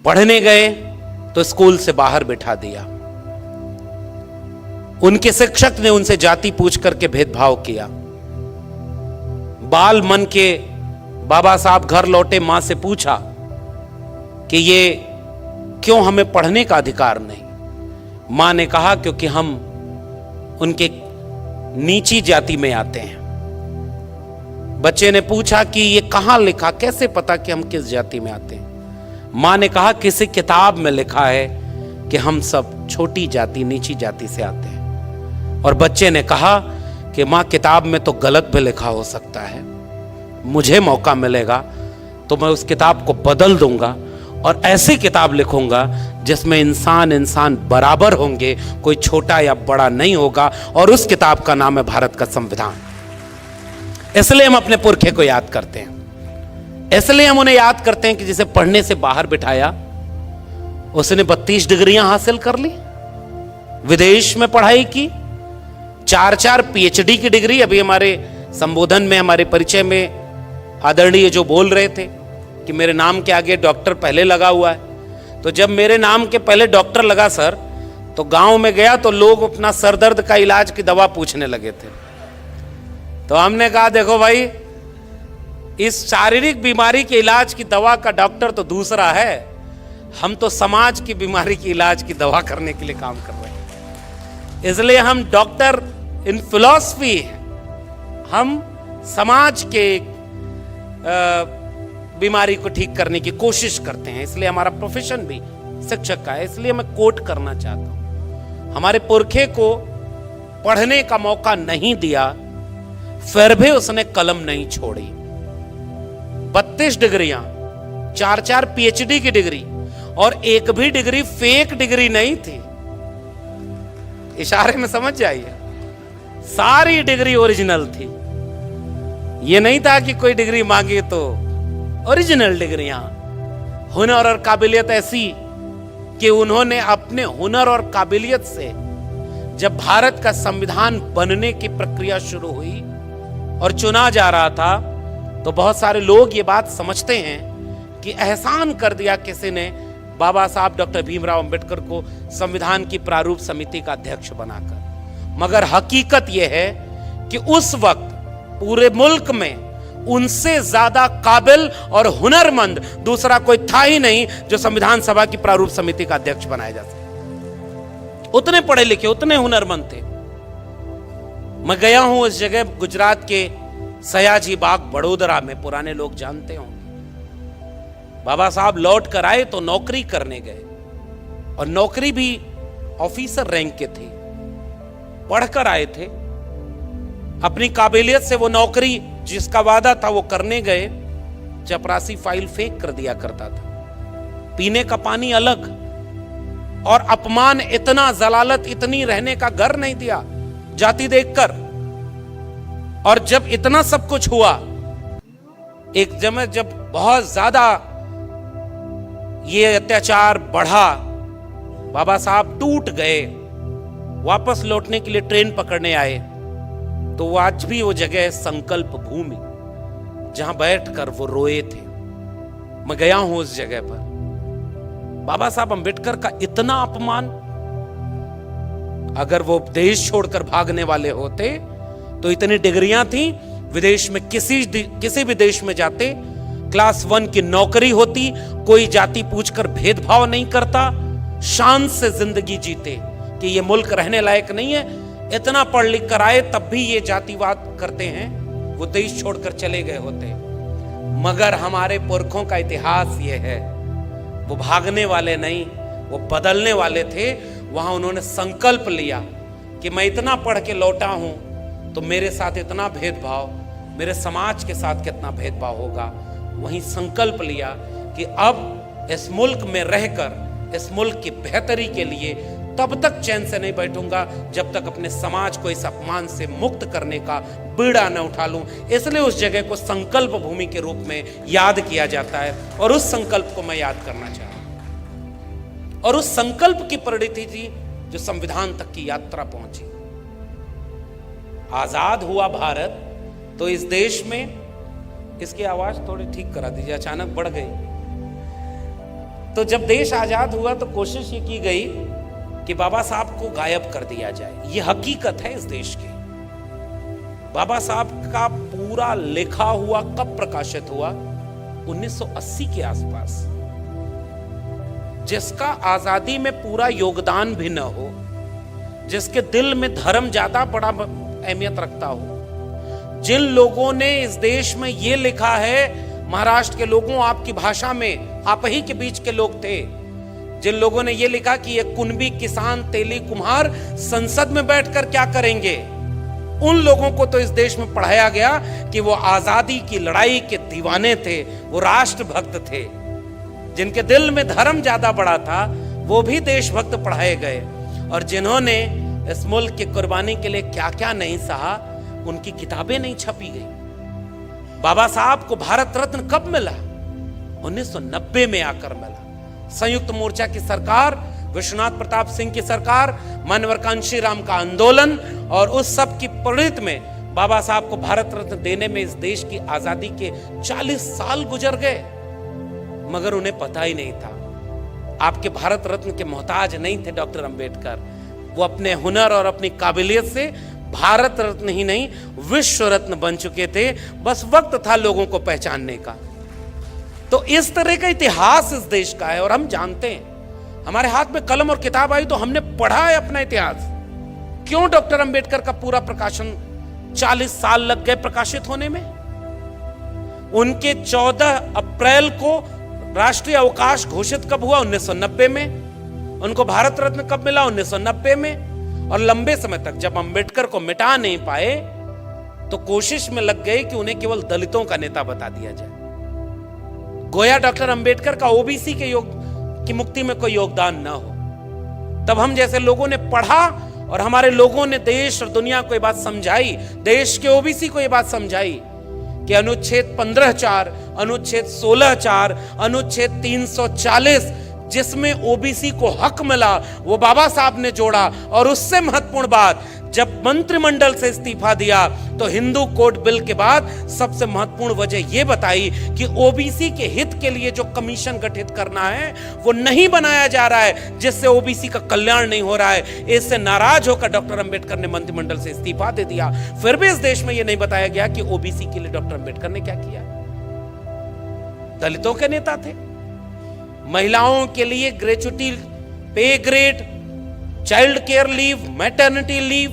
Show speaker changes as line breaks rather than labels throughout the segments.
पढ़ने गए तो स्कूल से बाहर बिठा दिया। उनके शिक्षक ने उनसे जाति पूछ करके भेदभाव किया। बाल मन के बाबा साहब घर लौटे, मां से पूछा कि ये क्यों हमें पढ़ने का अधिकार नहीं। मां ने कहा क्योंकि हम उनके नीची जाति में आते हैं। बच्चे ने पूछा कि ये कहां लिखा, कैसे पता कि हम किस जाति में आते हैं। मां ने कहा किसी किताब में लिखा है कि हम सब छोटी जाति, नीची जाति से आते हैं। और बच्चे ने कहा कि मां किताब में तो गलत भी लिखा हो सकता है, मुझे मौका मिलेगा तो मैं उस किताब को बदल दूंगा और ऐसी किताब लिखूंगा जिसमें इंसान इंसान बराबर होंगे, कोई छोटा या बड़ा नहीं होगा। और उस किताब का नाम है भारत का संविधान। इसलिए हम अपने पुरखे को याद करते हैं, इसलिए हम उन्हें याद करते हैं कि जिसे पढ़ने से बाहर बिठाया उसने 32 डिग्रियां हासिल कर ली, विदेश में पढ़ाई की, 4-4 पीएचडी की डिग्री। अभी हमारे संबोधन में, हमारे परिचय में आदरणीय जो बोल रहे थे कि मेरे नाम के आगे डॉक्टर पहले लगा हुआ है, तो जब मेरे नाम के पहले डॉक्टर लगा सर, तो गांव में गया तो लोग अपना सर दर्द का इलाज की दवा पूछने लगे थे। तो हमने कहा देखो भाई, इस शारीरिक बीमारी के इलाज की दवा का डॉक्टर तो दूसरा है, हम तो समाज की बीमारी की इलाज की दवा करने के लिए काम कर रहे हैं। इसलिए हम डॉक्टर इन फिलॉसफी हैं, हम समाज के बीमारी को ठीक करने की कोशिश करते हैं। इसलिए हमारा प्रोफेशन भी शिक्षक का है। इसलिए मैं कोट करना चाहता हूं, हमारे पुरखे को पढ़ने का मौका नहीं दिया, फिर भी उसने कलम नहीं छोड़ी। 32 डिग्रियां, 4-4 पीएचडी की डिग्री, और एक भी डिग्री फेक डिग्री नहीं थी। इशारे में समझ जाइए, सारी डिग्री ओरिजिनल थी। ये नहीं था कि कोई डिग्री मांगी तो ओरिजिनल डिग्रियां। हुनर और काबिलियत ऐसी कि उन्होंने अपने हुनर और काबिलियत से, जब भारत का संविधान बनने की प्रक्रिया शुरू हुई और चुना जा रहा था, तो बहुत सारे लोग ये बात समझते हैं कि एहसान कर दिया किसी ने बाबा साहब डॉक्टर भीमराव अंबेडकर को संविधान की प्रारूप समिति का अध्यक्ष बनाकर। मगर हकीकत यह है कि उस वक्त पूरे मुल्क में उनसे ज्यादा काबिल और हुनरमंद दूसरा कोई था ही नहीं जो संविधान सभा की प्रारूप समिति का अध्यक्ष बनाया जा सके। उतने पढ़े लिखे, उतने हुनरमंद थे। मैं गया हूं उस जगह, गुजरात के सयाजी बाग बड़ोदरा में, पुराने लोग जानते होंगे। बाबा साहब लौट कर आए तो नौकरी करने गए, और नौकरी भी ऑफिसर रैंक के थे, पढ़कर आए थे। अपनी काबिलियत से वो नौकरी जिसका वादा था वो करने गए, चपरासी फाइल फेंक कर दिया करता था, पीने का पानी अलग, और अपमान इतना, जलालत इतनी, रहने का घर नहीं दिया जाति देखकर। और जब इतना सब कुछ हुआ, एक जब बहुत ज्यादा ये अत्याचार बढ़ा, बाबा साहब टूट गए, वापस लौटने के लिए ट्रेन पकड़ने आए, तो वो आज भी वो जगह है संकल्प भूमि, जहां बैठकर वो रोए थे। मैं गया हूं उस जगह पर। बाबा साहब अंबेडकर का इतना अपमान, अगर वो देश छोड़कर भागने वाले होते तो इतनी डिग्रियां थी, विदेश में किसी भी देश में जाते, क्लास 1 की नौकरी होती, कोई जाति पूछकर भेदभाव नहीं करता, शान से जिंदगी जीते कि ये मुल्क रहने लायक नहीं है। इतना पढ़ लिख कर आए, तब भी ये जातिवाद करते हैं, वो देश छोड़कर चले गए होते। मगर हमारे पुरखों का इतिहास ये है, वो भागने वाले नहीं, वो बदलने वाले थे। वहां उन्होंने संकल्प लिया कि मैं इतना पढ़ के लौटा हूं तो मेरे साथ इतना भेदभाव, मेरे समाज के साथ कितना भेदभाव होगा। वहीं संकल्प लिया कि अब इस मुल्क में रहकर, इस मुल्क की बेहतरी के लिए तब तक चैन से नहीं बैठूंगा जब तक अपने समाज को इस अपमान से मुक्त करने का बीड़ा न उठा लूं। इसलिए उस जगह को संकल्प भूमि के रूप में याद किया जाता है, और उस संकल्प को मैं याद करना चाहता हूं। और उस संकल्प की परिणति थी जो संविधान तक की यात्रा पहुंची। आजाद हुआ भारत तो इस देश में, इसकी आवाज थोड़ी ठीक करा दीजिए, अचानक बढ़ गई। तो जब देश आजाद हुआ तो कोशिश ये की गई कि बाबा साहब को गायब कर दिया जाए। ये हकीकत है इस देश की। बाबा साहब का पूरा लिखा हुआ कब प्रकाशित हुआ? 1980 के आसपास। जिसका आजादी में पूरा योगदान भी न हो, जिसके दिल में धर्म ज्यादा बड़ा अहमियत रखता हो, जिन लोगों ने इस देश में यह लिखा है, महाराष्ट्र के लोगों आपकी भाषा में, आप ही के बीच के लोग थे, जिन लोगों ने यह लिखा कि ये कुंभी किसान तेली कुम्हार संसद में बैठकर क्या करेंगे, उन लोगों को तो इस देश में पढ़ाया गया कि वो आजादी की लड़ाई के दीवाने थे, वो राष्ट्रभक्त थे। जिनके दिल में धर्म ज्यादा बड़ा था वो भी देशभक्त पढ़ाए गए, और जिन्होंने इस मुल्क की कुर्बानी के लिए क्या क्या नहीं सहा, उनकी किताबें नहीं छपी गई। बाबा साहब को भारत रत्न कब मिला? 1990 में आकर मिला। संयुक्त मोर्चा की सरकार, विश्वनाथ प्रताप सिंह की सरकार, मानवर कांशीराम का आंदोलन और उस सब की प्रेरित में बाबा साहब को भारत रत्न देने में इस देश की आजादी के 40 साल गुजर गए, मगर उन्हें पता ही नहीं था। आपके भारत रत्न के मोहताज नहीं थे डॉक्टर अंबेडकर। वो अपने हुनर और अपनी काबिलियत से भारत रत्न ही नहीं, विश्व रत्न बन चुके थे। बस वक्त था लोगों को पहचानने का। तो इस तरह का इतिहास इस देश का है, और हम जानते हैं। हमारे हाथ में कलम और किताब आई तो हमने पढ़ा है अपना इतिहास। क्यों डॉक्टर अंबेडकर का पूरा प्रकाशन 40 साल लग गए प्रकाशित होने में? उनके 14 अप्रैल को राष्ट्रीय अवकाश घोषित कब हुआ? 1990 में। उनको भारत रत्न कब मिला? 1990 में। और लंबे समय तक जब अंबेडकर को मिटा नहीं पाए तो कोशिश में लग गए कि उन्हें केवल दलितों का नेता बता दिया जाए, गोया डॉक्टर अंबेडकर का ओबीसी की मुक्ति में कोई योगदान ना हो। तब हम जैसे लोगों ने पढ़ा और हमारे लोगों ने देश और दुनिया को यह बात समझाई, देश के ओबीसी को यह बात समझाई कि अनुच्छेद 15(4), अनुच्छेद 16(4), अनुच्छेद 340 जिसमें ओबीसी को हक मिला, वो बाबा साहब ने जोड़ा। और उससे महत्वपूर्ण बात, जब मंत्रिमंडल से इस्तीफा दिया तो हिंदू कोड बिल के बाद सबसे महत्वपूर्ण वजह यह बताई कि ओबीसी के हित के लिए जो कमीशन गठित करना है वो नहीं बनाया जा रहा है, जिससे ओबीसी का कल्याण नहीं हो रहा है। इससे नाराज होकर डॉक्टर अंबेडकर ने मंत्रिमंडल से इस्तीफा दे दिया। फिर भी इस देश में यह नहीं बताया गया कि ओबीसी के लिए डॉक्टर अंबेडकर ने क्या किया। दलितों के नेता थे, महिलाओं के लिए ग्रेच्युटी, पे grade, child care leave, maternity leave,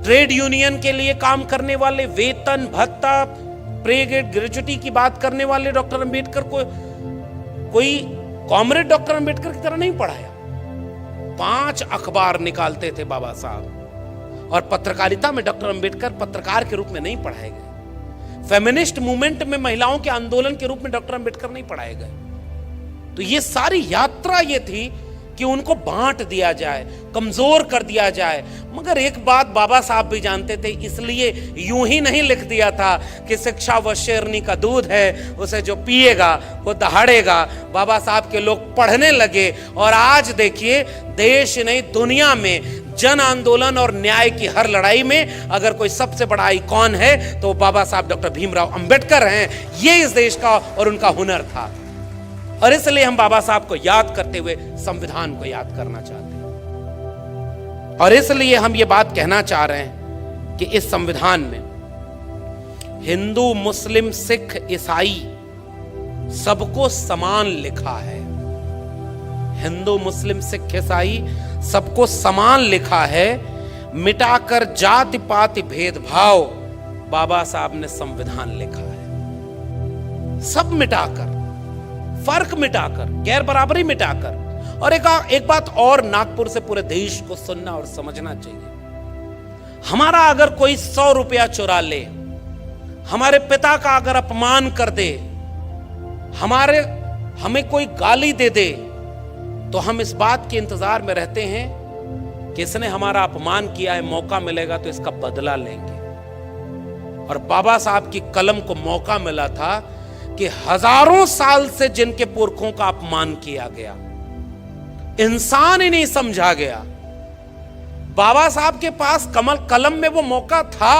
trade union के लिए काम करने वाले वेतन भत्ता, पे ग्रेड, ग्रेच्युटी की बात करने वाले डॉक्टर अंबेडकर को कोई कॉमरेड डॉक्टर अंबेडकर की तरह नहीं पढ़ाया। 5 अखबार निकालते थे बाबा साहब, और पत्रकारिता में डॉक्टर अंबेडकर पत्रकार के रूप में नहीं पढ़ाए गए। फेमिनिस्ट मूवमेंट में महिलाओं के आंदोलन के रूप में डॉक्टर अंबेडकर नहीं पढ़ाए गए। तो ये सारी यात्रा ये थी कि उनको बांट दिया जाए, कमजोर कर दिया जाए। मगर एक बात बाबा साहब भी जानते थे, इसलिए यूं ही नहीं लिख दिया था कि शिक्षा वो शेरनी का दूध है, उसे जो पिएगा वो दहाड़ेगा। बाबा साहब के लोग पढ़ने लगे, और आज देखिए देश नहीं दुनिया में जन आंदोलन और न्याय की हर लड़ाई में अगर कोई सबसे बड़ा आइकॉन है तो बाबा साहब डॉक्टर भीमराव अंबेडकर हैं। ये इस देश का और उनका हुनर था, और इसलिए हम बाबा साहब को याद करते हुए संविधान को याद करना चाहते हैं। और इसलिए हम ये बात कहना चाह रहे हैं कि इस संविधान में हिंदू, मुस्लिम, सिख, ईसाई सबको समान लिखा है। हिंदू, मुस्लिम, सिख, ईसाई सबको समान लिखा है। मिटाकर जाति पाति भेदभाव बाबा साहब ने संविधान लिखा है। सब मिटाकर, फर्क मिटाकर, गैर बराबरी मिटाकर। और एक बात और नागपुर से पूरे देश को सुनना और समझना चाहिए। हमारा अगर कोई 100 रुपया चुरा ले, हमारे पिता का अगर अपमान कर दे, हमें कोई गाली दे दे, तो हम इस बात के इंतजार में रहते हैं कि इसने हमारा अपमान किया है, मौका मिलेगा तो इसका बदला लेंगे। और बाबा साहब की कलम को मौका मिला था कि हजारों साल से जिनके पुरखों का अपमान किया गया, इंसान ही नहीं समझा गया, बाबा साहब के पास कलम में वो मौका था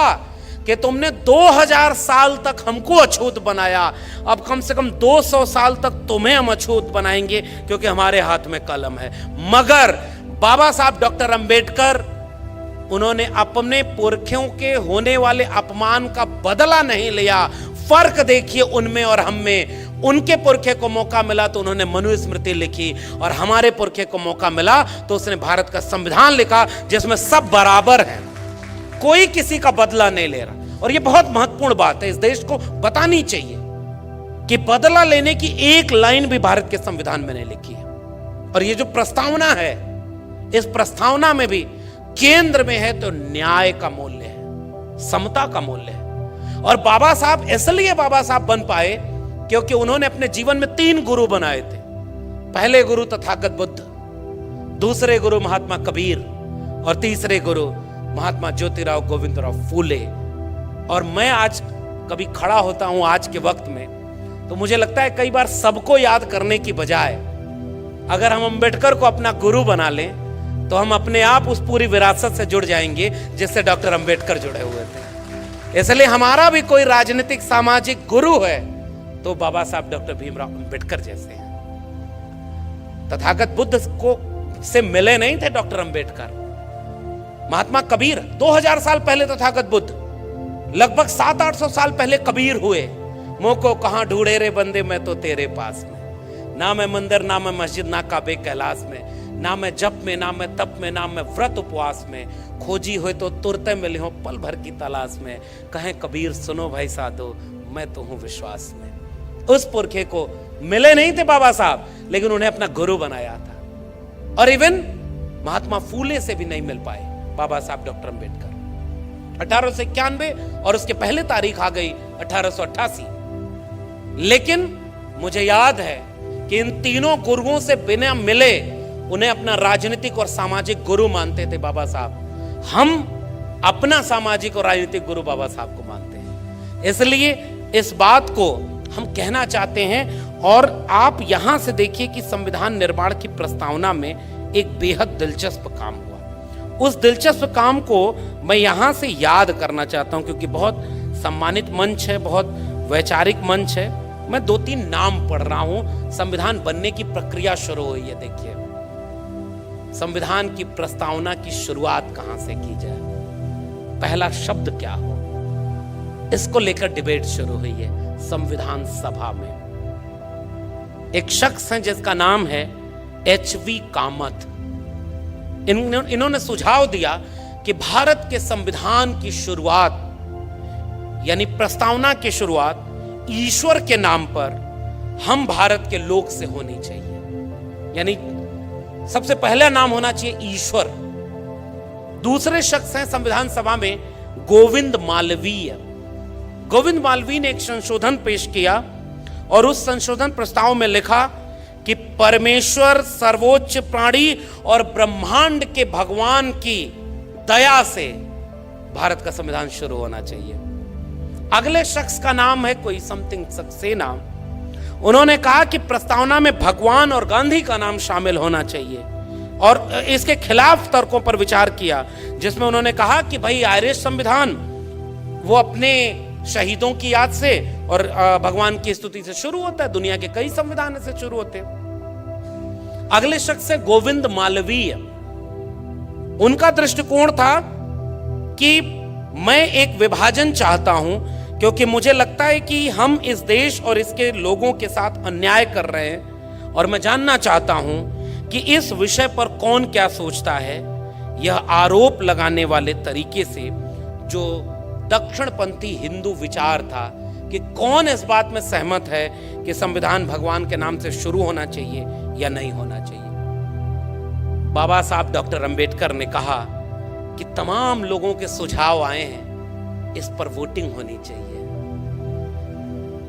कि तुमने 2000 साल तक हमको अछूत बनाया, अब कम से कम 200 साल तक तुम्हें हम अछूत बनाएंगे, क्योंकि हमारे हाथ में कलम है। मगर बाबा साहब डॉक्टर अंबेडकर, उन्होंने अपने पुरखों के होने वाले अपमान का बदला नहीं लिया। फर्क देखिए उनमें और हम में। उनके पुरखे को मौका मिला तो उन्होंने मनुस्मृति लिखी, और हमारे पुरखे को मौका मिला तो उसने भारत का संविधान लिखा, जिसमें सब बराबर हैं, कोई किसी का बदला नहीं ले रहा। और यह बहुत महत्वपूर्ण बात है, इस देश को बतानी चाहिए कि बदला लेने की एक लाइन भी भारत के संविधान में नहीं लिखी है। और ये जो प्रस्तावना है, इस प्रस्तावना में भी केंद्र में है तो न्याय का मूल्य है, समता का मूल्य है। और बाबा साहब इसलिए बाबा साहब बन पाए क्योंकि उन्होंने अपने जीवन में 3 गुरु बनाए थे। पहले गुरु तथागत बुद्ध, दूसरे गुरु महात्मा कबीर, और तीसरे गुरु महात्मा ज्योतिराव गोविंदराव फूले। और मैं आज कभी खड़ा होता हूं आज के वक्त में, तो मुझे लगता है कई बार सबको याद करने की बजाय अगर हम अंबेडकर को अपना गुरु बना लें तो हम अपने आप उस पूरी विरासत से जुड़ जाएंगे जिससे डॉक्टर अंबेडकर जुड़े हुए थे। इसलिए हमारा भी कोई राजनीतिक सामाजिक गुरु है तो बाबा साहब डॉक्टर भीमराव अंबेडकर जैसे हैं। तथागत बुद्ध को से मिले नहीं थे डॉक्टर अंबेडकर। महात्मा कबीर 2000 साल पहले तथागत बुद्ध, लगभग 700-800 साल पहले कबीर हुए। मुंह को कहां ढूंढे रे बंदे, मैं तो तेरे पास में। ना मैं मंदिर, ना मैं मस्जिद, ना काबे कैलाश में, ना मैं जप में, ना मैं तप में, ना मैं व्रत उपवास में। खोजी हुए तो तुरते मिले हो पल भर की तलाश में। कहें कबीर सुनो भाई साधो, मैं तो हूं विश्वास में। उस पुरखे को मिले नहीं थे बाबा साहब, लेकिन उन्हें अपना गुरु बनाया था। और इवन महात्मा फूले से भी नहीं मिल पाए बाबा साहब डॉक्टर अंबेडकर। 1891 और उसके पहले तारीख आ गई 1888। लेकिन मुझे याद है कि इन तीनों गुरुओं से बिना मिले उन्हें अपना राजनीतिक और सामाजिक गुरु मानते थे बाबा साहब। हम अपना सामाजिक और राजनीतिक गुरु बाबा साहब को मानते हैं। इसलिए इस बात को हम कहना चाहते हैं। और आप यहां से देखिए कि संविधान निर्माण की प्रस्तावना में एक बेहद दिलचस्प काम हुआ। उस दिलचस्प काम को मैं यहां से याद करना चाहता हूं, क्योंकि बहुत सम्मानित मंच है, बहुत वैचारिक मंच है। मैं 2-3 नाम पढ़ रहा हूं। संविधान बनने की प्रक्रिया शुरू हुई है। देखिए, संविधान की प्रस्तावना की शुरुआत कहां से की जाए, पहला शब्द क्या हो, इसको लेकर डिबेट शुरू हुई है संविधान सभा में। एक शख्स हैं जिसका नाम है एच.वी. कामत। इन्होंने सुझाव दिया कि भारत के संविधान की शुरुआत, यानी प्रस्तावना की शुरुआत, ईश्वर के नाम पर हम भारत के लोग से होनी चाहिए। यानी सबसे पहला नाम होना चाहिए ईश्वर। दूसरे शख्स हैं संविधान सभा में गोविंद मालवीय। गोविंद मालवीय ने एक संशोधन पेश किया और उस संशोधन प्रस्ताव में लिखा कि परमेश्वर सर्वोच्च प्राणी और ब्रह्मांड के भगवान की दया से भारत का संविधान शुरू होना चाहिए। अगले शख्स का नाम है कोई समथिंग सक्सेना। उन्होंने कहा कि प्रस्तावना में भगवान और गांधी का नाम शामिल होना चाहिए और इसके खिलाफ तर्कों पर विचार किया, जिसमें उन्होंने कहा कि भाई आयरिश संविधान वो अपने शहीदों की याद से और भगवान की स्तुति से शुरू होता है। दुनिया के कई संविधान से शुरू होते हैं। अगले शख्स है गोविंद मालवीय। उनका दृष्टिकोण था कि मैं एक विभाजन चाहता हूं, क्योंकि मुझे लगता है कि हम इस देश और इसके लोगों के साथ अन्याय कर रहे हैं और मैं जानना चाहता हूं कि इस विषय पर कौन क्या सोचता है। यह आरोप लगाने वाले तरीके से जो दक्षिणपंथी हिंदू विचार था कि कौन इस बात में सहमत है कि संविधान भगवान के नाम से शुरू होना चाहिए या नहीं होना चाहिए। बाबा साहब डॉक्टर अंबेडकर ने कहा कि तमाम लोगों के सुझाव आए हैं, इस पर वोटिंग होनी चाहिए।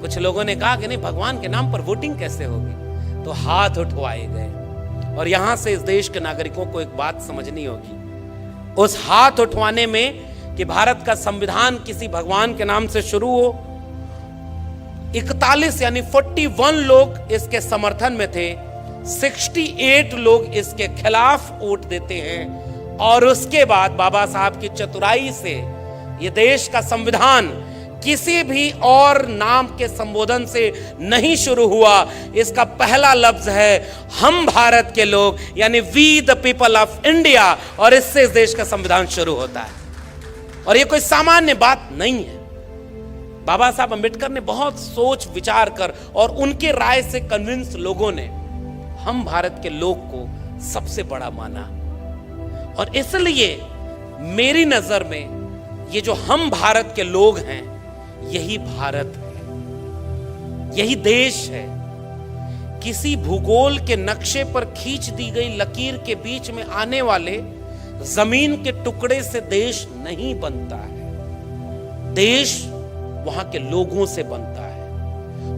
कुछ लोगों ने कहा कि नहीं, भगवान के नाम पर वोटिंग कैसे होगी, तो हाथ उठवाए गए। और यहां से इस देश के नागरिकों को एक बात समझनी होगी, उस हाथ उठवाने में कि भारत का संविधान किसी भगवान के नाम से शुरू हो, 41 यानी 41 लोग इसके समर्थन में थे, 68 लोग इसके खिलाफ वोट देते हैं। और उसके बाद बाबा साहब की चतुराई से ये देश का संविधान किसी भी और नाम के संबोधन से नहीं शुरू हुआ। इसका पहला लफ्ज है हम भारत के लोग, यानी we the people of India, और इससे इस देश का संविधान शुरू होता है। और ये कोई सामान्य बात नहीं है। बाबा साहब अंबेडकर ने बहुत सोच विचार कर और उनके राय से कन्विंस लोगों ने हम भारत के लोग को सबसे बड़ा माना। और इसलिए मेरी नजर में ये जो हम भारत के लोग हैं, यही भारत है, यही देश है। किसी भूगोल के नक्शे पर खींच दी गई लकीर के बीच में आने वाले जमीन के टुकड़े से देश नहीं बनता है। देश वहां के लोगों से बनता है,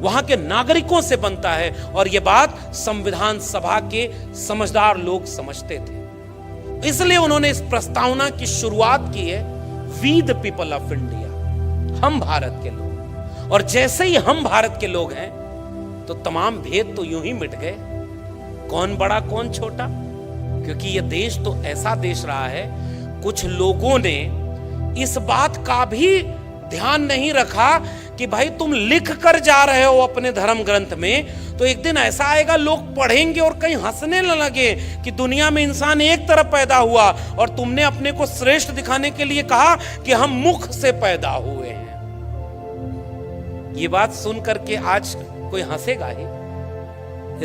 वहां के नागरिकों से बनता है। और यह बात संविधान सभा के समझदार लोग समझते थे। इसलिए उन्होंने इस प्रस्तावना की शुरुआत की है, we the people of India, हम भारत के लोग। और जैसे ही हम भारत के लोग हैं तो तमाम भेद तो यूं ही मिट गए, कौन बड़ा कौन छोटा। क्योंकि यह देश तो ऐसा देश रहा है, कुछ लोगों ने इस बात का भी ध्यान नहीं रखा कि भाई तुम लिख कर जा रहे हो अपने धर्म ग्रंथ में, तो एक दिन ऐसा आएगा लोग पढ़ेंगे और कहीं हंसने न लगे कि दुनिया में इंसान एक तरफ पैदा हुआ और तुमने अपने को श्रेष्ठ दिखाने के लिए कहा कि हम मुख से पैदा हुए हैं। ये बात सुन करके आज कोई हंसेगा ही।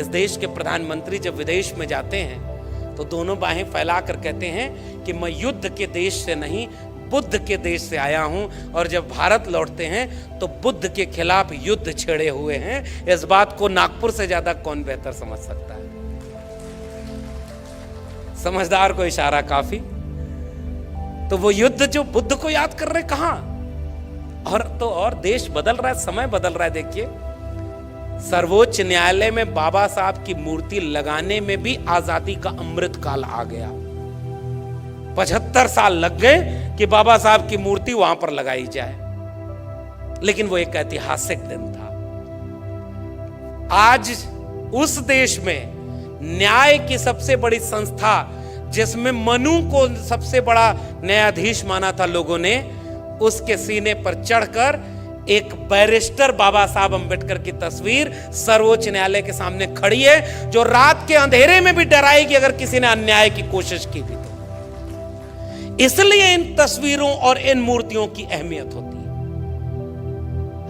इस देश के प्रधानमंत्री जब विदेश में जाते हैं तो दोनों बाहें फैलाकर कहते हैं कि मैं युद्ध के देश से नहीं, बुद्ध के देश से आया हूं। और जब भारत लौटते हैं तो बुद्ध के खिलाफ युद्ध छेड़े हुए हैं। इस बात को नागपुर से ज्यादा कौन बेहतर समझ सकता है। समझदार को इशारा काफी। तो वो युद्ध जो बुद्ध को याद कर रहे, कहां और देश बदल रहा है, समय बदल रहा है। देखिए, सर्वोच्च न्यायालय में बाबा साहब की मूर्ति लगाने में भी आजादी का अमृत काल आ गया। 75 साल लग गए कि बाबा साहब की मूर्ति वहां पर लगाई जाए, लेकिन वो एक ऐतिहासिक दिन था। आज उस देश में न्याय की सबसे बड़ी संस्था, जिसमें मनु को सबसे बड़ा न्यायाधीश माना था लोगों ने, उसके सीने पर चढ़कर एक बैरिस्टर बाबा साहब अंबेडकर की तस्वीर सर्वोच्च न्यायालय के सामने खड़ी है, जो रात के अंधेरे में भी डराएगी अगर किसी ने अन्याय की कोशिश की भी तो। इसलिए इन तस्वीरों और इन मूर्तियों की अहमियत होती है।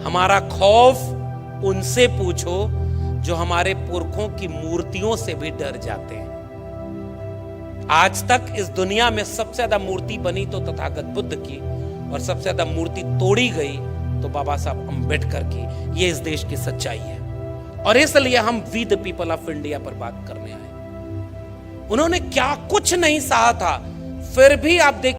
हमारा खौफ उनसे पूछो जो हमारे पुरखों की मूर्तियों से भी डर जाते हैं। आज तक इस दुनिया में सबसे ज्यादा मूर्ति बनी तो तथागत बुद्ध की, और सबसे ज्यादा मूर्ति तोड़ी गई तो बाबा साहब अंबेडकर की। ये इस देश की सच्चाई है। और इसलिए हम we the people of India पर बात करने आए। उन्होंने क्या कुछ नहीं सहा था, फिर भी आप देखिए